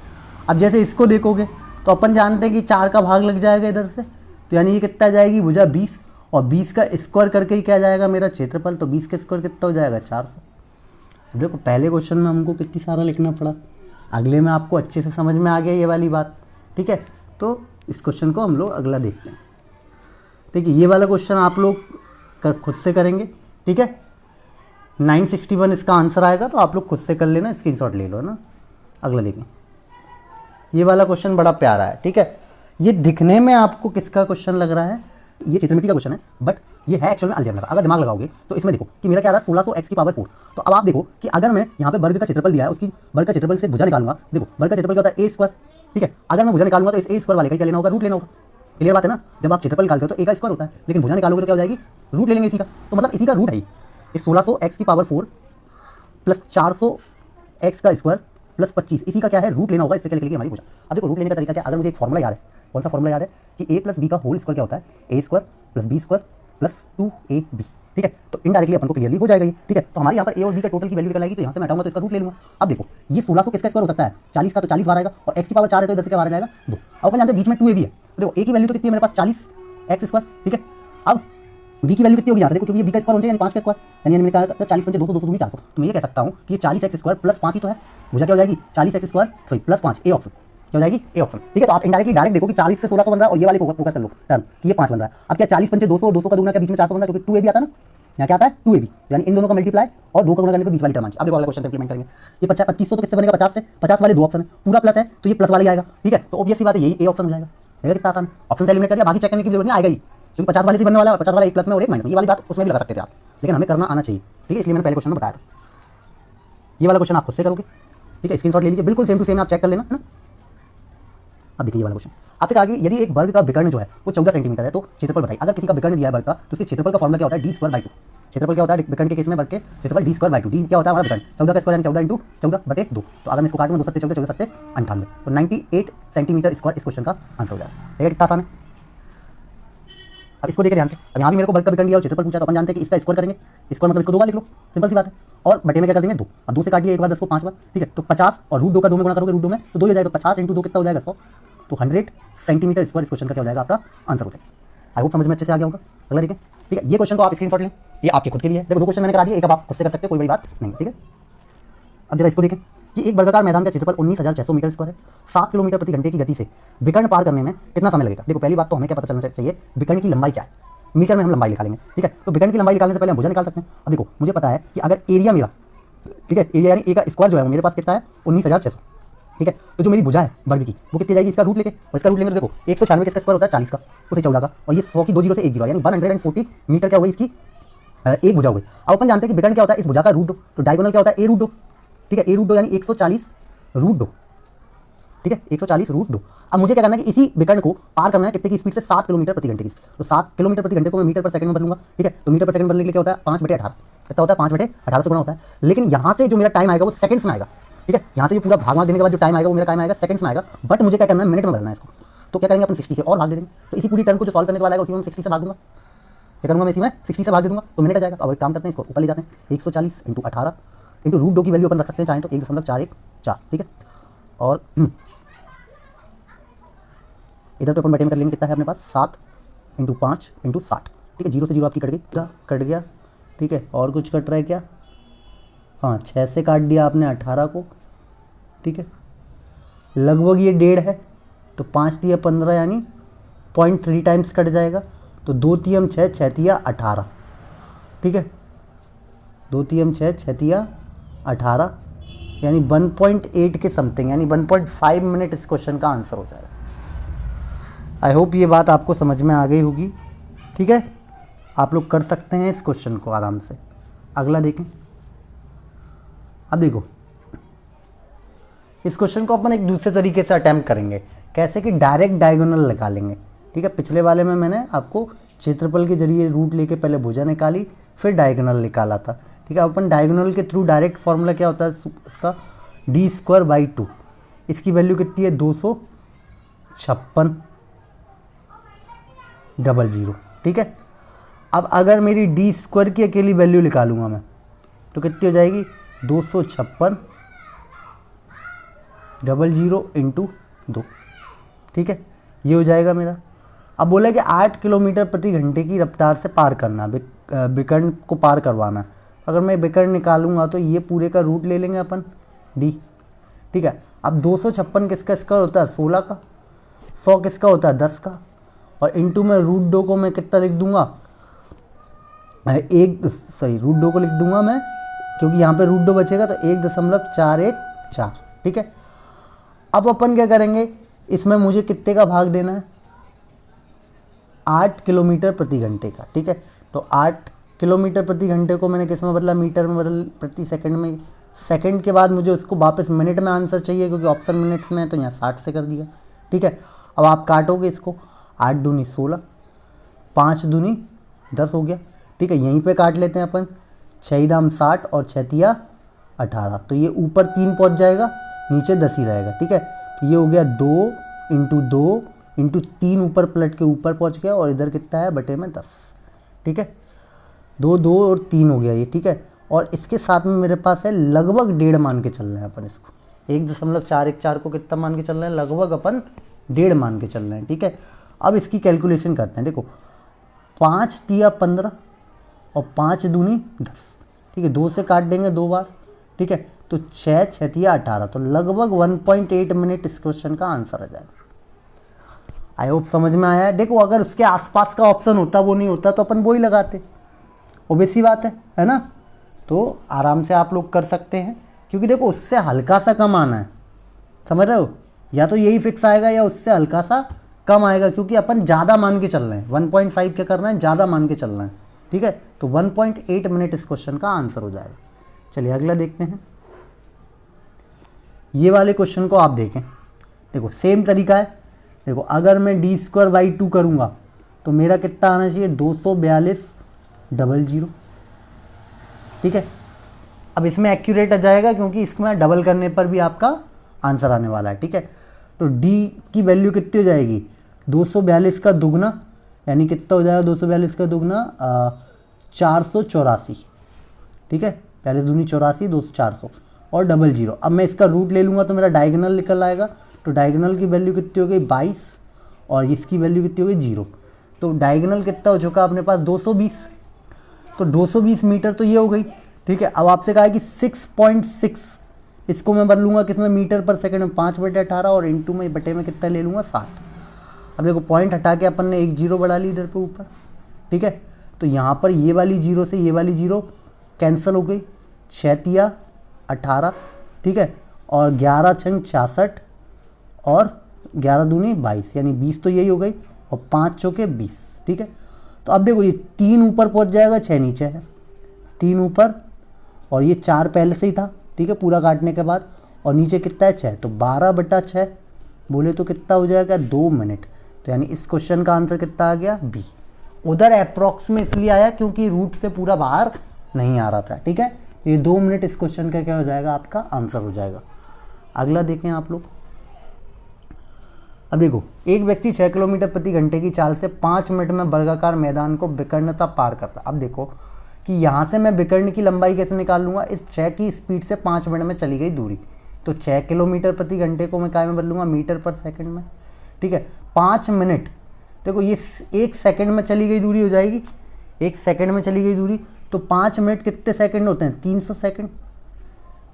अब जैसे इसको देखोगे तो अपन जानते हैं कि 4 का भाग लग जाएगा इधर से, तो यानी ये कितना जाएगी भुजा 20, और 20 का स्क्वायर करके ही क्या जाएगा मेरा क्षेत्रफल, तो 20 का स्क्वायर कितना हो जाएगा, 400। देखो, पहले क्वेश्चन में हमको कितनी सारा लिखना पड़ा, अगले में आपको अच्छे से समझ में आ गया ये वाली बात। ठीक है, तो इस क्वेश्चन को हम लोग अगला देखते हैं। ठीक है, ये वाला क्वेश्चन आप लोग खुद से करेंगे। ठीक है, 961 इसका आंसर आएगा, तो आप लोग खुद से कर लेना, स्क्रीनशॉट ले लो ना। अगला देखें, ये वाला क्वेश्चन बड़ा प्यारा है। ठीक है, ये दिखने में आपको किसका क्वेश्चन लग रहा है, ये चित्रमिति का क्वेश्चन है, बट ये है एक्चुअल में अलजेब्रा का। अगर दिमाग लगाओगे तो इसमें देखो कि मेरा क्या रहा, 1600x की पावर 4। तो अब आप देखो कि अगर मैं यहाँ पे वर्ग का क्षेत्रफल दिया है, उसकी वर्ग का क्षेत्रफल से भुजा निकालूंगा। देखो, वर्ग का क्षेत्रफल क्या होता है, a²। ठीक है, अगर मैं भुजा निकालूंगा तो इस a² वाले का क्या लेना होगा, रूट लेना होगा। क्लियर बात है ना, जब आप क्षेत्रफल निकालते हो तो a का स्क्वायर होता है, लेकिन भुजा निकालोगे तो क्या हो जाएगी, रूट ले लेंगे इसी का। तो मतलब इसी का रूट है इस 1600x की पावर 4 प्लस 400x का स्क्वायर प्लस 25, इसी का क्या है, रूट लेना होगा। इससे क्या लिख हमारी भुजा। अब देखो, रूट लेने का तरीका क्या है, अगर मुझे एक फॉर्मूला याद है, कौन सा फॉर्मूला याद है कि a + b का होल स्क्वायर क्या होता है, a² + b² + 2ab। ठीक है, तो इनडायरेक्टली अपन को क्लियरली हो जाएगा ये। ठीक है, तो हमारे यहाँ पर a और b का टोटल की वैल्यू निकल आएगी, तो यहाँ से मैं हटाऊंगा तो इसका रूट ले लूंगा। अब देखो, ये 1600 किसका स्क्वायर हो सकता है, 40 का, तो 40 बार आएगा, और x की पावर 4 है तो इधर से क्या बाहर आ जाएगा, 2। अब अपन जानते हैं बीच में 2ab है, तो देखो a की वैल्यू तो कितनी है मेरे पास, 40x²। ठीक है, अब b की वैल्यू कितनी होगी यहाँ से, देखो क्योंकि ये b का स्क्वायर होना चाहिए, यानी 5 का स्क्वायर, यानी मैंने कहा 40 × 200 200 400। तो मैं ये कह सकता हूँ कि ये 40x² + 5 ही तो है, भुजा क्या हो जाएगी, 40x² सॉरी + 5, ए ऑप्शन क्या हो जाएगी, ए ऑप्शन। ठीक है, तो आप इनडायरेक्टली डायरेक्ट देखो कि 40 से 1600 बन रहा है, और ये वाले फोकस कर लो टर्म कि ये 5 बन रहा है। अब क्या 40 × 5 200, 200 का दूना क्या बीच में 400 बन रहा है, क्योंकि 2ab आता है ना, यहाँ क्या आता है 2ab, यानी इन दोनों का मल्टीप्लाई और 2 का गुणा करने पर बीच वाली टर्म आनी चाहिए। अब देखो अगला क्वेश्चन इंप्लीमेंट करेंगे। ये 2500 तो किससे बनेगा, 50 से, 50 वाले 2 ऑप्शन है, पूरा प्लस है तो ये प्लस वाला ही आएगा। ठीक है, तो ऑब्वियस सी बात है यही ए ऑप्शन हो जाएगा। देखा कितना आसान, ऑप्शन से एलिमिनेट कर दिया, बाकी चेक करने की जरूरत नहीं, आएगा ही, क्योंकि 50 वाले से बनने वाला है, 50 वाला एक प्लस में और एक माइनस में, ये वाली बात उसमें भी लगा सकते थे आप, लेकिन हमें करना आना चाहिए। ठीक है, इसलिए मैंने पहले क्वेश्चन में बताया था। ये वाला क्वेश्चन आप खुद से करोगे। ठीक है, स्क्रीनशॉट ले लीजिए, बिल्कुल सेम टू सेम आप चेक कर लेना, है ना। अब देखिए ये वाला क्वेश्चन आपसे कहा कि यदि एक वर्ग का विकर्ण जो है वो 14 सेंटीमीटर है, तो क्षेत्रफल बताइए। अगर किसी का विकर्ण दिया है वर्ग का, तो उसके क्षेत्रफल का फॉर्मूला क्या होता है, d²/2। क्षेत्रफल क्या होता है विकर्ण के केस में, वर्ग के क्षेत्रफल d²/2। डी क्या होता है हमारा विकर्ण, 14 का स्क्वायर यानी 14 × 14/2। तो अगर मैं इसको काटूंगा 2 7 14 14 7 98, तो 98 सेंटीमीटर स्क्वायर इस क्वेश्चन का आंसर हो जाएगा। देखिए कितना आसान है। अब इसको देखिए ध्यान से, अब यहाँ भी मेरे को वर्ग का विकर्ण दिया और क्षेत्रफल पूछा, तो अपन जानते हैं कि इसका स्क्वायर करेंगे, स्क्वायर मतलब इसको 2 बार लिख लो, सिंपल सी बात है, और बटे में क्या कर देंगे 2, अब 2 से काटिए एक बार 10 को 5 बार। ठीक है, तो 50 और √2 का 2 में गुणा करोगे, √2 में तो 2 हो जाएगा, तो 50 × 2 कितना हो जाएगा 100, तो 100 सेंटीमीटर स्क्वायर इस क्वेश्चन का क्या हो जाएगा आपका आंसर हो जाएगा। आई होप समझ में अच्छे से आ गया होगा। अगला देखें। ठीक है, ये क्वेश्चन को आप स्क्रीनशॉट लें, ये आपके खुद के लिए है। देखो 2 क्वेश्चन मैंने करा दिए, एक अब आप खुद से कर सकते हो, कोई बड़ी बात नहीं। ठीक है, अब जरा इसको देखें कि एक वर्गाकार मैदान का क्षेत्रफल 19,600 मीटर स्क्वायर है, 7 किलोमीटर प्रति घंटे की गति से विकर्ण पार करने में कितना समय लगेगा। देखो पहली बात तो हमें क्या पता चलना चाहिए, विकर्ण की लंबाई क्या है, मीटर में हम लंबाई निकालेंगे। ठीक है, तो विकर्ण की लंबाई निकालने से पहले हम भुजा निकाल सकते हैं। अब देखो मुझे पता है कि अगर एरिया मेरा, ठीक है, एरिया यानी ए का स्क्वायर जो है मेरे पास कितना है 19,600, ठीक है। तो जो मेरी भुजा है वर्ग की वो कितनी जाएगी इसका रूट लेके, और इसका रूट लेंगे तो देखो 196 किसका स्क्वायर होता है 40 का, उसे 14 का, और ये 100 की 2 जीरो से 1 जीरो यानी 140 मीटर क्या हो गई इसकी एक भुजा हो गई। अब अपन जानते हैं कि विकर्ण क्या होता है इस भुजा का रूट 2, तो डायगोनल क्या होता है ए रूट 2, ठीक है, ए रूट 2 यानी 140 रूट 2, ठीक है, 140 रूट 2। अब मुझे क्या करना है कि इसी विकर्ण को पार करना है कितने की स्पीड से 7 किलोमीटर प्रति घंटे की, तो 7 किलोमीटर प्रति घंटे को मैं मीटर पर सेकंड में बदलूंगा, ठीक है। तो मीटर पर सेकंड बदलने के लिए क्या होता है 5/18, कितना होता है 5/18 से गुणा होता है। लेकिन यहाँ से जो मेरा टाइम आएगा वो सेकंड्स में आएगा, ठीक है, यहाँ से जो पूरा भाग देने के बाद जो टाइम आएगा वो मेरा टाइम आएगा सेकंड्स में आएगा, बट मुझे क्या करना है मिनट में बदलना है इसको। तो क्या करेंगे अपन 60 से और भाग दे देंगे, तो इसी पूरी टर्म को जो सॉल्व करने के बाद आएगा उसी में 60 से भाग दूंगा, क्या करूँगा मैं इसी में 60 से भाग दे दूंगा तो मिनट आ जाएगा। अब एक काम करते हैं इसको ऊपर ले जाते हैं, 140 × 18 × रूट 2 की वैल्यू अपन रख सकते हैं चाहें तो 1.414, ठीक है, और इधर तो अपन बटे में कर लेंगे कितना है अपने पास 7 × 5 × 60, ठीक है, 0 से 0 आपकी कट गया, ठीक है, और कुछ कट रहा है क्या, हाँ 6 से काट दिया आपने 18 को, ठीक है, लगभग ये 1.5 है, तो 5 × 15 यानी 0.3 टाइम्स कट जाएगा, तो 2 × 6 6 × 18, ठीक है, 2 × 6 6 × 18 यानी 1.8 के समथिंग यानी 1.5 मिनट इस क्वेश्चन का आंसर हो जाएगा। आई होप ये बात आपको समझ में आ गई होगी, ठीक है, आप लोग कर सकते हैं इस क्वेश्चन को आराम से। अगला देखें, अब देखो इस क्वेश्चन को अपन एक दूसरे तरीके से अटैम्प्ट करेंगे, कैसे कि डायरेक्ट डायगोनल निकालेंगे, ठीक है। पिछले वाले में मैंने आपको क्षेत्रफल के जरिए रूट लेके पहले भुजा निकाली फिर डायगोनल निकाला था, ठीक है। अपन डायगोनल के थ्रू डायरेक्ट फॉर्मूला क्या होता है इसका d²/2, इसकी वैल्यू कितनी है 256,000, ठीक है। अब अगर मेरी d² की अकेली वैल्यू निकालूंगा मैं तो कितनी हो जाएगी 256,000 × 2, ठीक है, ये हो जाएगा मेरा। अब बोला कि 8 किलोमीटर प्रति घंटे की रफ्तार से पार करना, विकर्ण को पार करवाना। अगर मैं विकर्ण निकालूंगा तो ये पूरे का रूट ले लेंगे अपन d, ठीक है। अब 256 किसका स्क्वायर होता है 16 का, 100 किसका होता है 10 का, और इंटू में रूट 2 को मैं कितना लिख दूंगा रूट 2 को लिख दूंगा मैं, क्योंकि यहाँ पे रूट 2 बचेगा तो 1.414, ठीक है। अब अपन क्या करेंगे, इसमें मुझे कितने का भाग देना है 8 किलोमीटर प्रति घंटे का, ठीक है। तो 8 किलोमीटर प्रति घंटे को मैंने किस में बदला मीटर में बदल प्रति सेकंड में, सेकंड के बाद मुझे उसको वापस मिनट में आंसर चाहिए क्योंकि ऑप्शन मिनट्स में है, तो यहाँ 60 से कर दिया, ठीक है। अब आप काटोगे इसको 8 दूनी 16, 5 दूनी 10 हो गया, ठीक है। यहीं पे काट लेते हैं अपन 6 दाम 60 और 6 तिया 18, तो ये ऊपर 3 पहुँच जाएगा नीचे 10 ही रहेगा, ठीक है। तो ये हो गया 2 × 2 × 3 ऊपर पलट के ऊपर पहुँच गया, और इधर कितना है बटे में 10, ठीक है। 2 2 और 3 हो गया ये, ठीक है। और इसके साथ में मेरे पास है लगभग 1.5 मान के चल रहे हैं अपन इसको, 1.414 को कितना मान के चल रहे हैं लगभग अपन 1.5 मान के चल रहे हैं, ठीक है। अब इसकी कैलकुलेशन करते हैं, देखो 5 तिया 15 और 5 दूनी 10, ठीक है, 2 से काट देंगे 2 बार, ठीक है। तो 6 6 तिया 18, तो लगभग 1.8 मिनट इस क्वेश्चन का आंसर आ जाएगा। आई होप समझ में आया है। देखो अगर उसके आसपास का ऑप्शन होता वो नहीं होता तो अपन वो ही लगाते, ओबवियस सी बात है ना। तो आराम से आप लोग कर सकते हैं, क्योंकि देखो उससे हल्का सा कम आना है, समझ रहे हो, या तो यही फिक्स आएगा या उससे हल्का सा कम आएगा, क्योंकि अपन ज़्यादा मान के चल रहे हैं। 1.5 क्या करना है, ज़्यादा मान के चल रहे हैं, ठीक है। तो 1.8 मिनट इस क्वेश्चन का आंसर हो जाएगा। चलिए अगला देखते हैं। ये वाले क्वेश्चन को आप देखें, देखो सेम तरीका है। देखो अगर मैं d²/2 करूँगा तो मेरा कितना आना चाहिए 242,000, ठीक है। अब इसमें एक्यूरेट आ जाएगा क्योंकि इसमें डबल करने पर भी आपका आंसर आने वाला है, ठीक है। तो d की वैल्यू कितनी हो जाएगी 242 का दुगना, यानी कितना हो जाएगा 242 का दुगना 484, ठीक है, 42 दूनी 84 400 और 00। अब मैं इसका रूट ले लूँगा तो मेरा डायगोनल निकल आएगा, तो डायगोनल की वैल्यू कितनी हो गई 22 और इसकी वैल्यू कितनी हो गई 0। तो डायगोनल कितना हो चुका अपने पास 220, तो 220 मीटर तो ये हो गई, ठीक है। अब आपसे कहा है कि 6.6, इसको मैं बदलूंगा किसमें मीटर पर सेकंड में 5/18 और इंटू में बटे में कितना ले लूँगा 60। अब देखो पॉइंट हटा के अपन ने एक जीरो बढ़ा ली इधर पे ऊपर, ठीक है। तो यहाँ पर ये वाली जीरो से ये वाली जीरो कैंसिल हो गई, 6 तिया 18, ठीक है। और 11 छंग 66 और 11 दूनी 22, यानी 20 तो यही हो गई, और 5 चौके 20, ठीक है। तो अब देखो ये 3 ऊपर पहुंच जाएगा, 6 नीचे है, 3 ऊपर और ये 4 पहले से ही था, ठीक है, पूरा काटने के बाद, और नीचे कितना है 6, तो 12/6 बोले तो कितना हो जाएगा 2 मिनट। तो यानी इस क्वेश्चन का आंसर कितना आ गया बी। उधर अप्रॉक्स में इसलिए आया क्योंकि रूट से पूरा बाहर नहीं आ रहा था, ठीक है। ये 2 मिनट इस क्वेश्चन का क्या हो जाएगा, आपका आंसर हो जाएगा। अगला देखें आप लोग। अब देखो, एक व्यक्ति 6 किलोमीटर प्रति घंटे की चाल से 5 मिनट में वर्गाकार मैदान को विकर्णता पार करता। अब देखो कि यहाँ से मैं विकर्ण की लंबाई कैसे निकाल लूँगा, इस 6 की स्पीड से 5 मिनट में चली गई दूरी, तो 6 किलोमीटर प्रति घंटे को मैं काय में बदलूँगा, मीटर पर सेकंड में, ठीक है। 5 मिनट, देखो ये 1 सेकंड में चली गई दूरी हो जाएगी, 1 सेकंड में चली गई दूरी, तो 5 मिनट कितने सेकंड होते हैं, 300 सेकंड,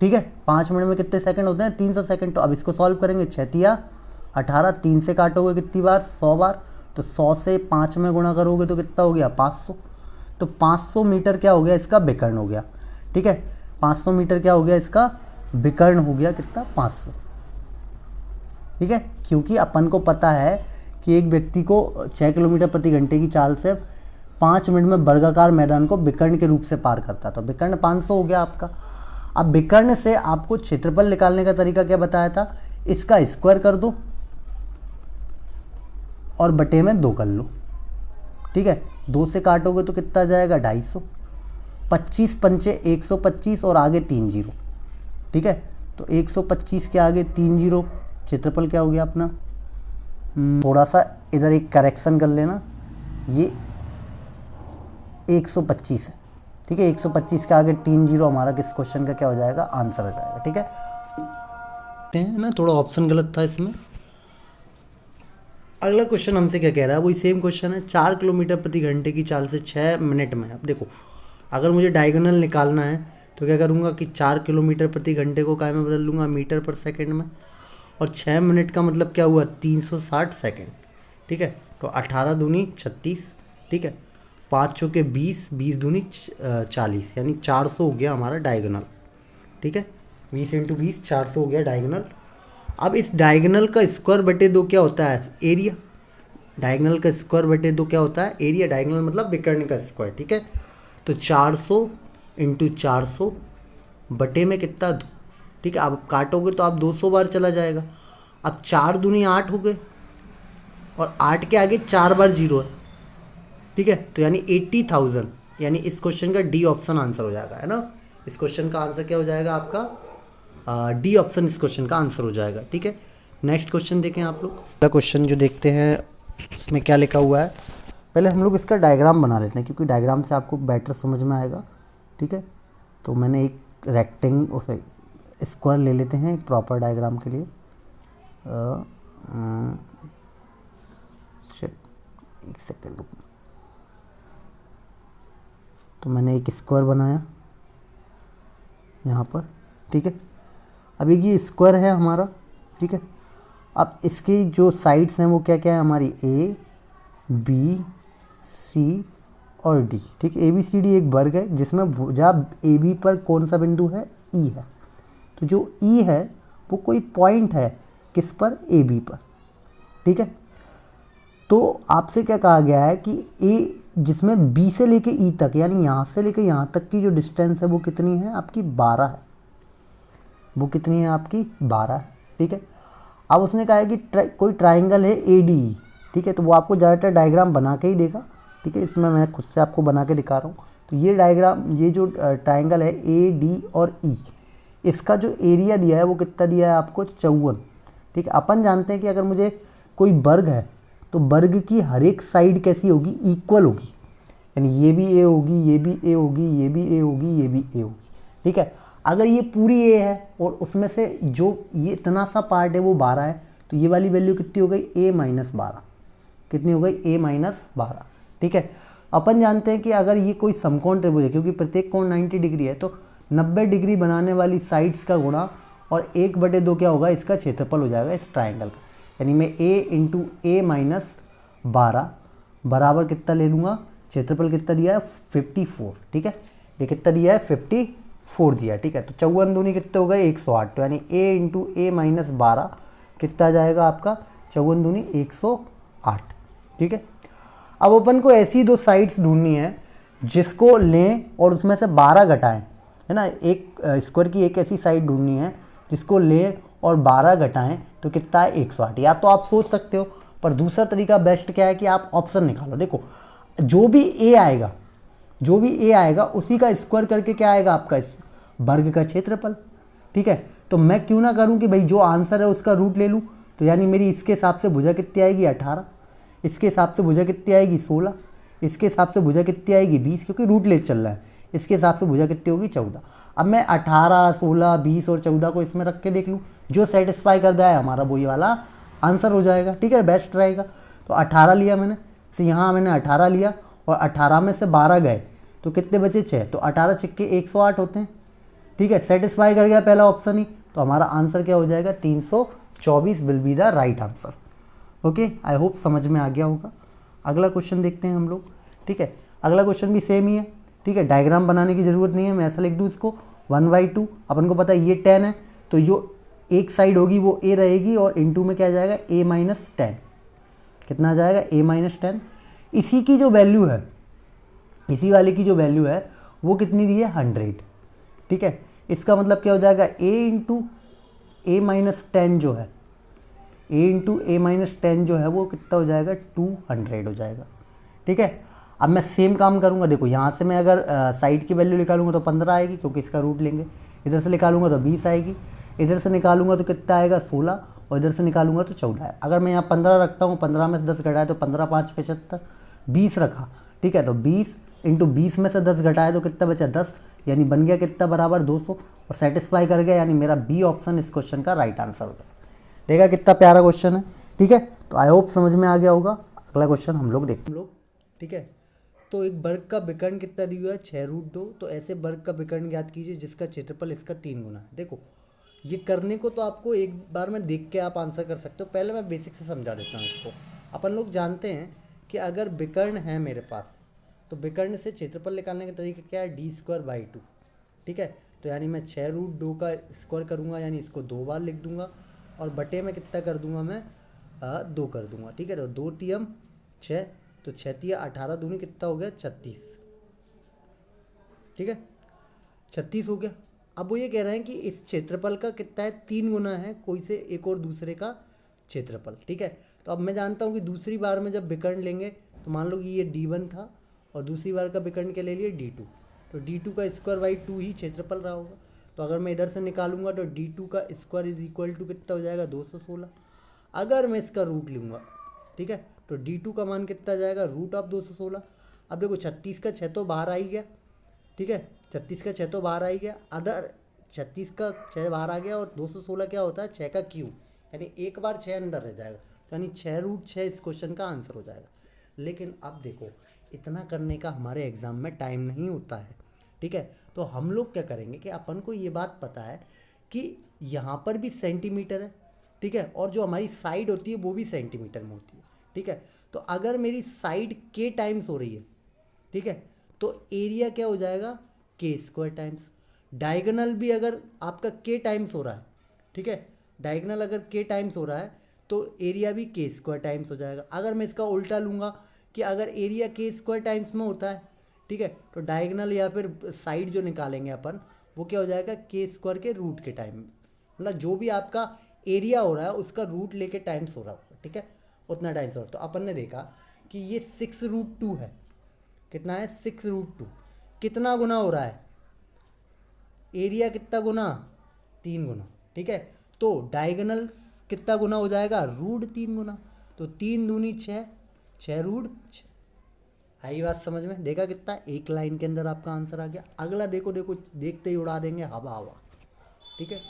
ठीक है। 5 मिनट में कितने सेकंड होते हैं, 300 सेकंड। तो अब इसको सॉल्व करेंगे, 6 × 18, 3 से काटोगे कितनी बार, 100 बार, तो 100 से 5 में गुणा करोगे तो कितना हो गया, 500। तो 500 मीटर क्या हो गया, इसका विकर्ण हो गया, ठीक है। 500 मीटर क्या हो गया, इसका विकर्ण हो गया, कितना, 500, ठीक है। क्योंकि अपन को पता है कि एक व्यक्ति को 6 किलोमीटर प्रति घंटे की चाल से 5 मिनट में वर्गाकार मैदान को विकर्ण के रूप से पार करता, तो विकर्ण 500 हो गया आपका। अब विकर्ण से आपको क्षेत्रफल निकालने का तरीका क्या बताया था, इसका स्क्वायर कर दो और बटे में 2 कर लो, ठीक है। 2 से काटोगे तो कितना जाएगा, 250, 25 पंचे 125 और आगे 3 जीरो, ठीक है। तो 125 के आगे 3 जीरो, क्षेत्रफल क्या हो गया अपना, थोड़ा सा इधर एक करेक्शन कर लेना, ये 125 है, ठीक है। 125 के आगे 3 जीरो हमारा किस क्वेश्चन का क्या हो जाएगा, आंसर हो जाएगा, ठीक है ना। थोड़ा ऑप्शन गलत था इसमें। अगला क्वेश्चन हमसे क्या कह रहा है, वही सेम क्वेश्चन है, 4 किलोमीटर प्रति घंटे की चाल से 6 मिनट में। अब देखो, अगर मुझे डायगोनल निकालना है तो क्या करूँगा कि 4 किलोमीटर प्रति घंटे को काय में बदल लूँगा, मीटर पर सेकंड में, और 6 मिनट का मतलब क्या हुआ, 360 सेकंड, ठीक है। तो 18 दूनी 36, ठीक है, 5 चौके 20, 20 दूनी 40, यानी 400 हो गया हमारा डायगोनल, ठीक है। 20 × 20 400 हो गया डायगोनल। अब इस डायगोनल का स्क्वायर बटे 2 क्या होता है, एरिया। डायगोनल का स्क्वायर बटे 2 क्या होता है, एरिया। डायगोनल मतलब विकर्ण का स्क्वायर, ठीक है। तो 400 × 400 बटे में कितना, 2, ठीक है। अब काटोगे तो आप 200 बार चला जाएगा। अब 4 दूनी 8 हो गए, और 8 के आगे 4 बार जीरो है, ठीक है। तो यानी 80,000, यानी इस क्वेश्चन का डी ऑप्शन आंसर हो जाएगा, है ना। इस क्वेश्चन का आंसर क्या हो जाएगा आपका, डी ऑप्शन इस क्वेश्चन का आंसर हो जाएगा, ठीक है। नेक्स्ट क्वेश्चन देखें आप लोग। अगला क्वेश्चन जो देखते हैं उसमें क्या लिखा हुआ है, पहले हम लोग इसका डायग्राम बना लेते हैं, क्योंकि डायग्राम से आपको बेटर समझ में आएगा, ठीक है। तो मैंने एक रेक्टेंगल स्क्वायर ले लेते हैं एक प्रॉपर डायग्राम के लिए। एक सेकेंड रुको। तो मैंने एक स्क्वायर बनाया यहाँ पर, ठीक है। अब ये स्क्वायर है हमारा, ठीक है। अब इसकी जो साइड्स हैं वो क्या क्या है हमारी, ए बी सी और डी, ठीक है। ए बी सी डी एक वर्ग है जिसमें भुजा ए बी पर कौन सा बिंदु है, ई है। तो जो ई है वो कोई पॉइंट है किस पर, ए बी पर, ठीक है। तो आपसे क्या कहा गया है कि ए जिसमें बी से लेके ई तक, यानी यहाँ से लेके यहाँ तक की जो डिस्टेंस है वो कितनी है आपकी, 12 है। वो कितनी है आपकी, 12 है, ठीक है। अब उसने कहा है कि कोई ट्राइंगल है ए डी, ठीक है। तो वो आपको ज़्यादातर डायग्राम बना के ही देगा, ठीक है। इसमें मैं खुद से आपको बना के दिखा रहा हूँ। तो ये डायग्राम, ये जो ट्राइंगल है ए डी और ई, इसका जो एरिया दिया है वो कितना दिया है आपको, 54, ठीक है। अपन जानते हैं कि अगर मुझे कोई वर्ग है तो वर्ग की हर एक साइड कैसी होगी, इक्वल होगी, यानी ये भी ए होगी, ये भी ए होगी, ये भी ए होगी, ये भी ए होगी, ठीक है। अगर ये पूरी ए है और उसमें से जो ये इतना सा पार्ट है वो 12 है, तो ये वाली वैल्यू कितनी हो गई, a-12, कितनी हो गई, a-12, ठीक है। अपन जानते हैं कि अगर ये कोई समकोण त्रिभुज है, क्योंकि प्रत्येक कोण 90 डिग्री है, तो 90 डिग्री बनाने वाली साइड्स का गुणा और 1/2 क्या होगा, इसका क्षेत्रफल हो जाएगा इस ट्राइंगल का। यानी मैं a × a-12 बराबर कितना ले लूँगा, क्षेत्रफल कितना दिया है, 54, ठीक है। ये कितना दिया है, 54, 4 दिया, ठीक है। तो 54 दूनी कितने हो गए 108, तो यानी a इंटू ए माइनस 12 कितना जाएगा आपका 54 दूनी 108, ठीक है। अब अपन को ऐसी दो साइड्स ढूंढनी है जिसको लें और उसमें से 12 घटाएं, है ना। एक स्क्वायर की एक ऐसी साइड ढूंढनी है जिसको लें और 12 घटाएं तो कितना है 108। या तो आप सोच सकते हो, पर दूसरा तरीका बेस्ट क्या है कि आप ऑप्शन निकालो। देखो जो भी ए आएगा उसी का स्क्वायर करके क्या आएगा आपका इस वर्ग का क्षेत्रफल, ठीक है। तो मैं क्यों ना करूं कि भाई जो आंसर है उसका रूट ले लूं, तो यानी मेरी इसके हिसाब से भुजा कितनी आएगी 18, इसके हिसाब से भुजा कितनी आएगी 16, इसके हिसाब से भुजा कितनी आएगी 20, क्योंकि रूट ले चल रहा है। इसके हिसाब से भुजा कितनी होगी 14। अब मैं 18, 16, 20 और 14 को इसमें रख के देख लूँ, जो सेटिस्फाई कर जाए हमारा वही वाला आंसर हो जाएगा, ठीक है, बेस्ट रहेगा। तो 18 लिया मैंने, तो यहाँ मैंने 18 लिया और 18 में से 12 गए तो कितने बचे 6, तो 18 छिक्के 108 होते हैं, ठीक है। सेटिस्फाई कर गया पहला ऑप्शन ही, तो हमारा आंसर क्या हो जाएगा 324 will be the right answer. Okay, I hope समझ में आ गया होगा। अगला क्वेश्चन देखते हैं हम लोग, ठीक है। अगला क्वेश्चन भी सेम ही है, ठीक है। डायग्राम बनाने की ज़रूरत नहीं है, मैं ऐसा लिख दूँ इसको 1/2। अपन को पता है ये 10 है, तो जो एक साइड होगी वो a रहेगी और इनटू में क्या जाएगा a माइनस 10, कितना आ जाएगा a माइनस 10। इसी की जो वैल्यू है, इसी वाले की जो वैल्यू है वो कितनी दी है 100, ठीक है। इसका मतलब क्या हो जाएगा a इंटू ए माइनस 10 जो है, a इंटू ए माइनस 10 जो है वो कितना हो जाएगा 200 हो जाएगा, ठीक है। अब मैं सेम काम करूँगा, देखो यहाँ से मैं अगर साइड की वैल्यू निकालूंगा तो 15 आएगी क्योंकि इसका रूट लेंगे, इधर से निकालूंगा तो 20 आएगी, इधर से निकालूंगा तो कितना आएगा 16 और इधर से निकालूंगा तो 14 है। अगर मैं यहाँ 15 रखता हूँ, 15 में से 10 घटाए तो 15 5 75, 20 रखा, ठीक है। तो 20 इंटू 20 में से 10 घटाए तो कितना बचा 10, यानी बन गया कितना बराबर 200 और सेटिस्फाई कर गया, यानी मेरा बी ऑप्शन इस क्वेश्चन का राइट आंसर हो गया। देखा कितना प्यारा क्वेश्चन है, ठीक है। तो आई होप समझ में आ गया होगा। अगला क्वेश्चन हम लोग देखते हैं, ठीक है। तो एक वर्ग का विकर्ण कितना दिया हुआ है 6√2, तो ऐसे वर्ग का विकर्ण ज्ञात कीजिए जिसका क्षेत्रफल इसका 3 गुना है। देखो ये करने को तो आपको एक बार में देख के आप आंसर कर सकते हो, पहले मैं बेसिक से समझा देता हूँ इसको। अपन लोग जानते हैं कि अगर विकर्ण है मेरे पास तो विकर्ण से क्षेत्रफल निकालने का तरीका क्या है d²/2, ठीक है। तो यानी मैं 6√2 का स्क्वायर करूँगा, यानी इसको 2 बार लिख दूंगा और बटे में कितना कर दूंगा मैं 2 कर दूंगा, ठीक है। तो 2 तियम 6, तो 6 तिया 18 दूनी कितना हो गया 36, ठीक है, 36 हो गया। अब वो ये कह रहे हैं कि इस क्षेत्रफल का कितना है 3 गुना है कोई से एक और दूसरे का क्षेत्रफल, ठीक है। तो अब मैं जानता हूँ कि दूसरी बार में जब विकर्ण लेंगे तो मान लो कि ये d1 था और दूसरी बार का विकर्ण के ले लिए d2, तो d2 का स्क्वायर/2 ही क्षेत्रफल रहा होगा। तो अगर मैं इधर से निकालूंगा तो d2 का स्क्वायर इज इक्वल टू कितना हो जाएगा 216। अगर मैं इसका रूट लूँगा, ठीक है, तो d2 का मान कितना जाएगा √216। अब देखो 36 का 6 तो बाहर आ ही गया, ठीक है, 36 का 6 तो बाहर आ ही गया, अदर 36 का 6 बाहर आ गया और 216 क्या होता है 6 का क्यूब, यानी एक बार 6 अंदर रह जाएगा, यानी 6√6 इस क्वेश्चन का आंसर हो जाएगा। लेकिन अब देखो इतना करने का हमारे एग्ज़ाम में टाइम नहीं होता है, ठीक है। तो हम लोग क्या करेंगे कि अपन को ये बात पता है कि यहाँ पर भी सेंटीमीटर है, ठीक है, और जो हमारी साइड होती है वो भी सेंटीमीटर में होती है, ठीक है। तो अगर मेरी साइड k टाइम्स हो रही है, ठीक है, तो एरिया क्या हो जाएगा k² टाइम्स। डायगोनल भी अगर आपका k टाइम्स हो रहा है, ठीक है, डायगोनल अगर k टाइम्स हो रहा है तो एरिया भी k² टाइम्स हो जाएगा। अगर मैं इसका उल्टा लूँगा कि अगर एरिया k² टाइम्स में होता है, ठीक है, तो डायगोनल या फिर साइड जो निकालेंगे अपन वो क्या हो जाएगा k² के रूट के टाइम, मतलब जो भी आपका एरिया हो रहा है उसका रूट लेके टाइम्स हो रहा होगा, ठीक है, उतना टाइम्स हो रहा। तो अपन ने देखा कि ये 6√2 है, कितना है 6√2, कितना गुना हो रहा है एरिया, कितना गुना 3 गुना, ठीक है। तो डायगोनल कितना गुना हो जाएगा √3 गुना, तो 3 दूनी 6, 6√6। आई बात समझ में, देखा कितना एक लाइन के अंदर आपका आंसर आ गया। अगला देखो देखते ही उड़ा देंगे हवा हवा, ठीक है।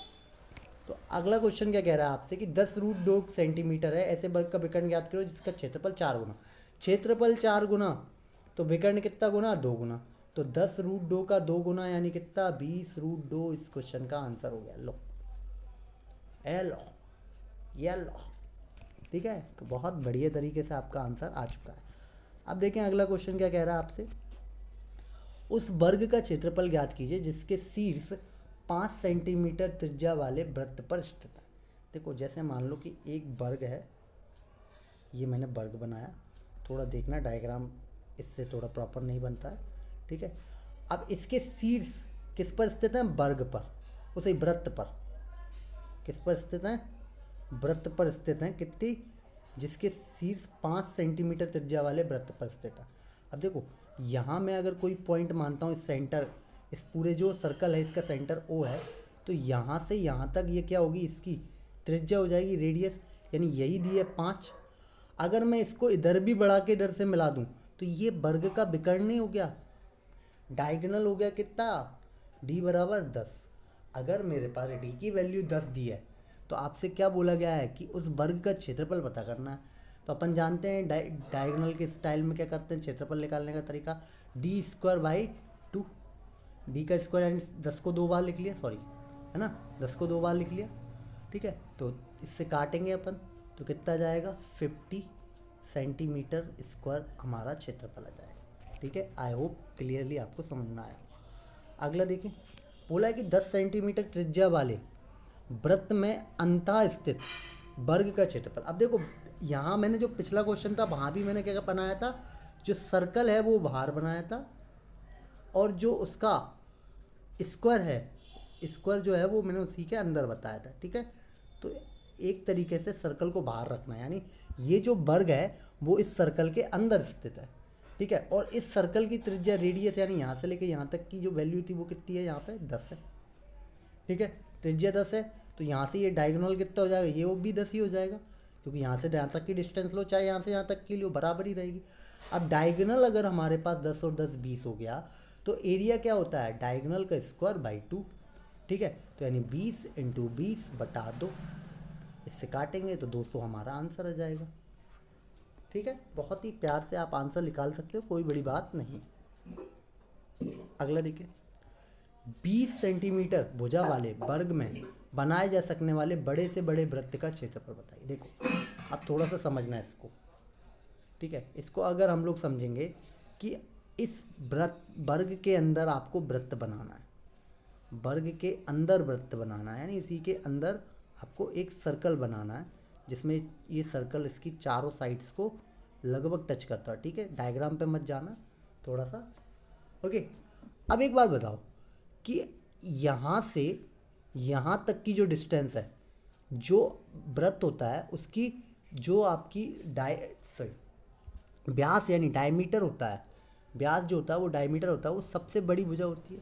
तो अगला क्वेश्चन क्या कह रहा है आपसे कि 10√2 सेंटीमीटर है, ऐसे वर्ग का विकर्ण ज्ञात करो जिसका क्षेत्रफल 4 गुना। क्षेत्रफल 4 गुना तो विकर्ण कितना गुना 2 गुना, तो 10√2 का 2 गुना यानी कितना 20√2 इस क्वेश्चन का आंसर हो गया। लो ये लो, ठीक है। तो बहुत बढ़िया तरीके से आपका आंसर आ चुका है। अब देखें अगला क्वेश्चन क्या कह रहा है आपसे, उस वर्ग का क्षेत्रफल ज्ञात कीजिए जिसके शीर्ष 5 सेंटीमीटर त्रिज्या वाले वृत्त पर स्थित है। देखो जैसे मान लो कि एक वर्ग है, ये मैंने वर्ग बनाया, थोड़ा देखना डायग्राम इससे थोड़ा प्रॉपर नहीं बनता है, ठीक है। अब इसके शीर्ष किस पर स्थित है? वर्ग पर, उसे वृत्त पर। किस पर स्थित है? वृत्त पर स्थित हैं। कितनी? जिसके शीर्ष 5 सेंटीमीटर त्रिज्या वाले वृत्त पर स्थित है। अब देखो यहाँ मैं अगर कोई पॉइंट मानता हूँ, इस सेंटर, इस पूरे जो सर्कल है इसका सेंटर O है, तो यहाँ से यहाँ तक ये क्या होगी? इसकी त्रिज्या हो जाएगी, रेडियस, यानी यही दी है 5। अगर मैं इसको इधर भी बढ़ा के इधर से मिला दूँ तो ये वर्ग का विकर्ण नहीं हो गया, डायगोनल हो गया। कितना? d बराबर 10। अगर मेरे पास d की वैल्यू 10 दी है तो आपसे क्या बोला गया है कि उस वर्ग का क्षेत्रफल पता करना है। तो अपन जानते हैं डायगोनल के स्टाइल में क्या करते हैं, क्षेत्रफल निकालने का तरीका, d²/2। d का स्क्वायर यानी 10 को 2 बार लिख लिया, सॉरी है ना, 10 को 2 बार लिख लिया, ठीक है। तो इससे काटेंगे अपन तो कितना जाएगा? 50 सेंटीमीटर स्क्वायर हमारा क्षेत्रफल आ जाएगा, ठीक है। आई होप क्लियरली आपको समझ में आया। अगला देखिए, बोला है कि 10 सेंटीमीटर त्रिज्या वाले वृत्त में अंतः स्थित वर्ग का क्षेत्रफल। अब देखो यहाँ मैंने जो पिछला क्वेश्चन था वहाँ भी मैंने क्या बनाया था, जो सर्कल है वो बाहर बनाया था, और जो उसका स्क्वायर है, स्क्वायर जो है वो मैंने उसी के अंदर बताया था, ठीक है। तो एक तरीके से सर्कल को बाहर रखना है, यानी ये जो वर्ग है वो इस सर्कल के अंदर स्थित है, ठीक है। और इस सर्कल की त्रिज्या, रेडियस, यानी यहाँ से लेके यहाँ तक की जो वैल्यू थी वो कितनी है? यहाँ पे 10 है, ठीक है। त्रिज्या 10 है तो यहाँ से ये डायगोनल कितना हो जाएगा? ये वो भी 10 ही हो जाएगा, क्योंकि यहाँ से यहाँ तक की डिस्टेंस लो चाहे यहाँ से यहाँ तक की लो, बराबर ही रहेगी। अब डायगोनल अगर हमारे पास 10 और 10 20 हो गया तो एरिया क्या होता है? डायगोनल का स्क्वायर बाई 2, ठीक है। तो यानी 20 × 20 बटा 2, इससे काटेंगे तो 200 हमारा आंसर आ जाएगा, ठीक है। बहुत ही प्यार से आप आंसर निकाल सकते हो, कोई बड़ी बात नहीं। अगला देखिए, 20 सेंटीमीटर भुजा वाले वर्ग में बनाए जा सकने वाले बड़े से बड़े वृत्त का क्षेत्रफल बताइए। देखो अब थोड़ा सा समझना है इसको, ठीक है। इसको अगर हम लोग समझेंगे कि इस वर्ग के अंदर आपको वृत्त बनाना है, वर्ग के अंदर वृत्त बनाना है, यानी इसी के अंदर आपको एक सर्कल बनाना है जिसमें ये सर्कल इसकी चारों साइड्स को लगभग टच करता है, ठीक है। डायग्राम पे मत जाना थोड़ा सा, ओके। अब एक बात बताओ कि यहाँ से यहाँ तक की जो डिस्टेंस है, जो वृत्त होता है उसकी जो आपकी व्यास यानी डायमीटर होता है, व्यास जो होता है वो डायमीटर होता है, वो सबसे बड़ी भुजा होती है,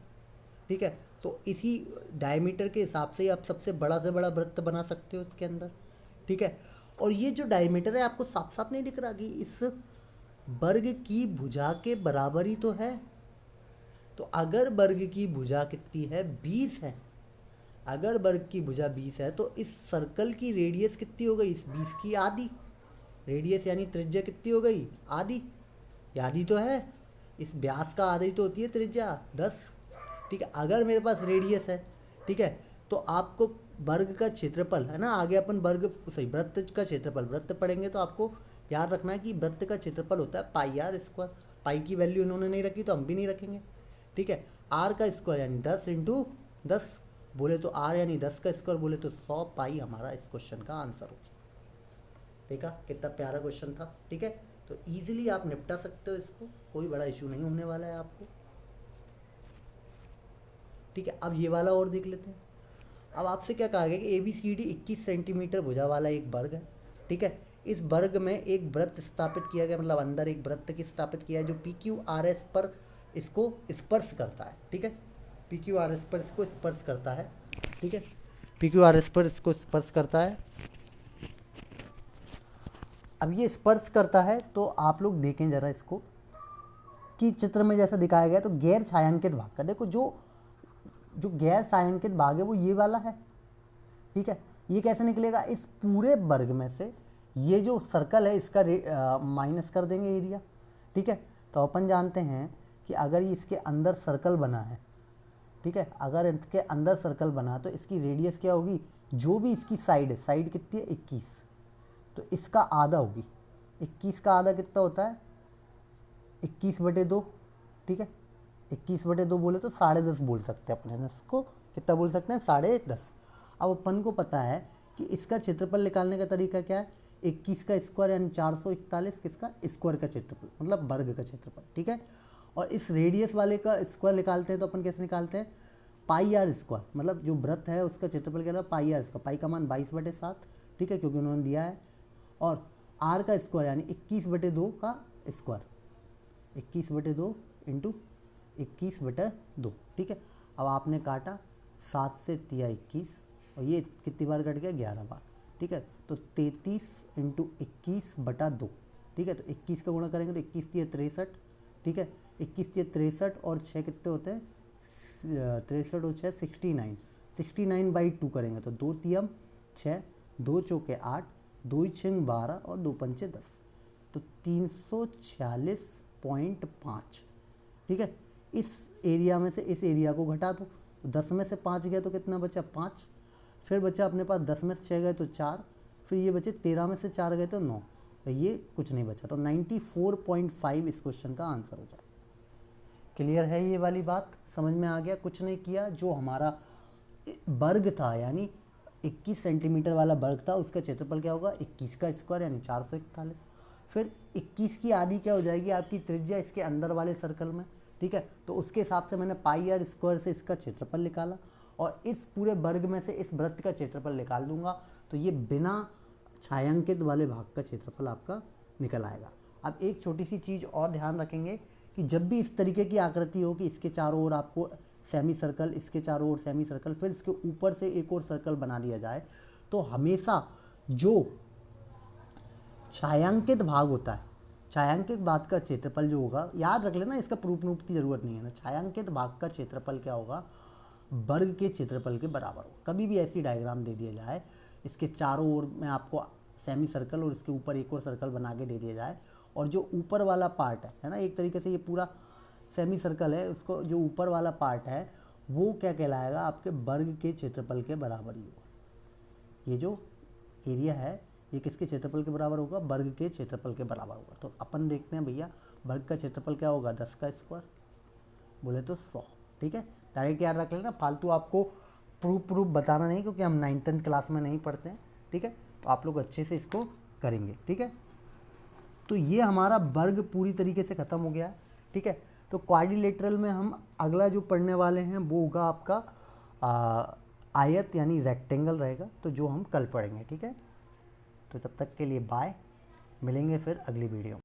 ठीक है। तो इसी डायमीटर के हिसाब से आप सबसे बड़ा से बड़ा वृत्त बना सकते हो उसके अंदर, ठीक है। और ये जो डायमीटर है आपको साफ साफ नहीं दिख रहा कि इस वर्ग की भुजा के बराबर ही तो है। तो अगर वर्ग की भुजा कितनी है? 20 है। अगर वर्ग की भुजा 20 है तो इस सर्कल की रेडियस कितनी हो गई? इस 20 की आधी। रेडियस यानी त्रिज्या कितनी हो गई? आधी। आधी तो है, इस व्यास का आधी तो होती है त्रिज्या 10, ठीक है। अगर मेरे पास रेडियस है, ठीक है, तो आपको वर्ग का क्षेत्रफल है ना, आगे अपन वर्ग सही वृत्त का क्षेत्रफल वृत्त पढ़ेंगे तो आपको याद रखना है कि वृत्त का क्षेत्रफल होता है पाई आर स्क्वायर। पाई की वैल्यू इन्होंने नहीं रखी तो हम भी नहीं रखेंगे, ठीक है। आर का स्क्वायर यानी 10 × 10 बोले तो आर यानी 10 का स्क्वायर बोले तो 100 पाई हमारा इस क्वेश्चन का आंसर होगा। देखा कितना प्यारा क्वेश्चन था, ठीक है। तो ईजिली आप निपटा सकते हो इसको, कोई बड़ा इशू नहीं होने वाला है आपको, ठीक है। अब ये वाला और देख लेते हैं। अब आपसे क्या कहा गया कि ABCD 21 सेंटीमीटर भुजा वाला एक वर्ग है, ठीक है। इस वर्ग में एक वृत्त स्थापित किया गया, मतलब अंदर एक वृत्त की स्थापित किया है जो PQRS पर इसको स्पर्श करता है, ठीक है। PQRS पर इसको स्पर्श करता है, ठीक है। PQRS पर इसको स्पर्श करता है। अब ये स्पर्श करता है तो आप लोग देखें ज़रा इसको कि चित्र में जैसा दिखाया गया, तो गैर छायांकित भाग का देखो, जो गैर छायांकित भाग है वो ये वाला है, ठीक है। ये कैसे निकलेगा? इस पूरे वर्ग में से ये जो सर्कल है इसका माइनस कर देंगे एरिया, ठीक है। तो अपन जानते हैं कि अगर ये इसके अंदर सर्कल बना है, ठीक है, अगर इसके अंदर सर्कल बना तो इसकी रेडियस क्या होगी? जो भी इसकी साइड है, साइड कितनी है? 21, तो इसका आधा होगी। 21 का आधा कितना होता है? 21/2, ठीक है। 21/2 बोले तो 10.5 बोल सकते हैं अपन इसको, कितना बोल सकते हैं, 10.5। अब अपन को पता है कि इसका क्षेत्रफल निकालने का तरीका क्या है, 21 का स्क्वायर यानी 441 किसका स्क्वायर का क्षेत्रफल, मतलब वर्ग का क्षेत्रफल, ठीक है। और इस रेडियस वाले का स्क्वायर निकालते हैं तो अपन कैसे निकालते हैं, पाई आर स्क्वायर, मतलब जो वृत्त है उसका क्षेत्रफल क्या है, पाई आर स्क्वायर, पाई का मान 22/7, ठीक है, क्योंकि उन्होंने दिया है। और आर का स्क्वायर यानी 21/2 का स्क्वायर, 21/2 इंटू 21/2, ठीक है। अब आपने काटा 7 से 21 और ये कितनी बार कट गया, 11 बार, ठीक है। तो 33 इंटू 21/2, ठीक है। तो 21 का गुणा करेंगे तो 21 3 63, ठीक है। 21 3 63 और 6 कितने होते हैं, 63 और 6 69, 69/2 करेंगे तो 2 3 6, 2 चौके 8, 2 6 12 और 2 पंचे 10, तो 346.5, ठीक है। इस एरिया में से इस एरिया को घटा दो, 10 में से 5 गया तो कितना बचा, 5, फिर बचा अपने पास 10 में से 6 गए तो 4, फिर ये बचे 13 में से 4 गए तो 9, तो ये कुछ नहीं बचा, तो 94.5 इस क्वेश्चन का आंसर हो जाए। क्लियर है ये वाली बात, समझ में आ गया। कुछ नहीं किया, जो हमारा वर्ग था यानी 21 सेंटीमीटर वाला वर्ग था, उसका क्षेत्रफल क्या होगा, 21 का स्क्वायर यानी 441, फिर 21 की आधी क्या हो जाएगी आपकी त्रिज्या इसके अंदर वाले सर्कल में, ठीक है। तो उसके हिसाब से मैंने पाई आर स्क्वायर से इसका क्षेत्रफल निकाला और इस पूरे वर्ग में से इस वृत्त का क्षेत्रफल निकाल दूंगा, तो ये बिना छायांकित वाले भाग का क्षेत्रफल आपका निकल आएगा। अब एक छोटी सी चीज़ और ध्यान रखेंगे कि जब भी इस तरीके की आकृति हो कि इसके चारों ओर आपको सेमी सर्कल, इसके चारों ओर सेमी सर्कल, फिर इसके ऊपर से एक और सर्कल बना लिया जाए, तो हमेशा जो छायांकित भाग होता है, छायांकित भाग का क्षेत्रफल जो होगा, याद रख लेना, इसका प्रूफ नोट की ज़रूरत नहीं है ना, छायांकित भाग का क्षेत्रफल क्या होगा, वर्ग के क्षेत्रफल के बराबर होगा। कभी भी ऐसी डायग्राम दे दिया जाए, इसके चारों ओर में आपको सेमी सर्कल और इसके ऊपर एक और सर्कल बना के दे दिया जाए, और जो ऊपर वाला पार्ट है ना, एक तरीके से ये पूरा सेमी सर्कल है, उसको जो ऊपर वाला पार्ट है वो क्या कहलाएगा, आपके वर्ग के क्षेत्रफल के बराबर ही होगा। ये जो एरिया है ये किसके क्षेत्रफल के बराबर होगा, वर्ग के क्षेत्रफल के बराबर होगा। तो अपन देखते हैं भैया, वर्ग का क्षेत्रफल क्या होगा, 10 का स्क्वायर बोले तो 100, ठीक है। डायरेक्ट याद रख लेना, फालतू आपको प्रूफ बताना नहीं, क्योंकि हम 9th क्लास में नहीं पढ़ते हैं, ठीक है। तो आप लोग अच्छे से इसको करेंगे, ठीक है। तो ये हमारा वर्ग पूरी तरीके से ख़त्म हो गया है, ठीक है। तो क्वाड्रिलेटरल में हम अगला जो पढ़ने वाले हैं वो होगा आपका आयत यानी रेक्टेंगल रहेगा, तो जो हम कल पढ़ेंगे, ठीक है। तो तब तक के लिए बाय, मिलेंगे फिर अगली वीडियो।